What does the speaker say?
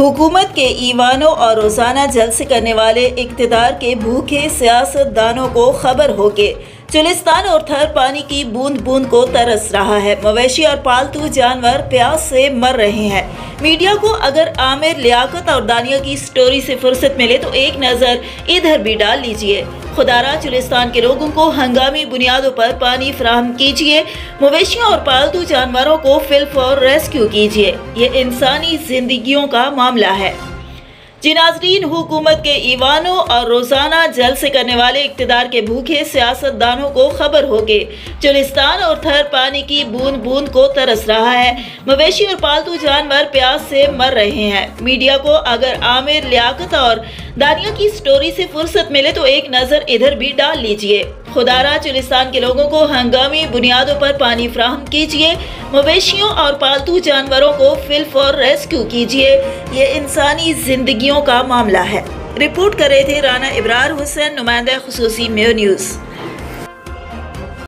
हुकूमत के ईवानों और रोज़ाना जलसे करने वाले इक़्तिदार के भूखे सियासतदानों को खबर हो के चुलिस्तान और थर पानी की बूंद बूंद को तरस रहा है। मवेशी और पालतू जानवर प्यास से मर रहे हैं। मीडिया को अगर आमिर, लियाकत और दानिया की स्टोरी से फुर्सत मिले तो एक नज़र इधर भी डाल लीजिए। खुदारा चुलिस्तान के लोगों को हंगामी बुनियादों पर पानी फराहम कीजिए। मवेशियों और पालतू जानवरों को फिलफौर रेस्क्यू कीजिए। ये इंसानी जिंदगियों का मामला है। जी नाज़रीन, हुकूमत के ईवानों और रोज़ाना जलसे करने वाले इक़्तिदार के भूखे सियासतदानों को खबर हो के चुलिस्तान और थर पानी की बूंद बूंद को तरस रहा है। मवेशी और पालतू जानवर प्यास से मर रहे हैं। मीडिया को अगर आमिर, लियाकत और दानिया की स्टोरी से फुर्सत मिले तो एक नज़र इधर भी डाल लीजिए। खुदारा चुलिस्तान के लोगों को हंगामी बुनियादों पर पानी फराहम कीजिए। मवेशियों और पालतू जानवरों को फिलफौर रेस्क्यू कीजिए। ये इंसानी जिंदगियों का मामला है। रिपोर्ट कर रहे थे राना इब्रार हुसैन, नुमाइंदा खुसूसी मेयो न्यूज़।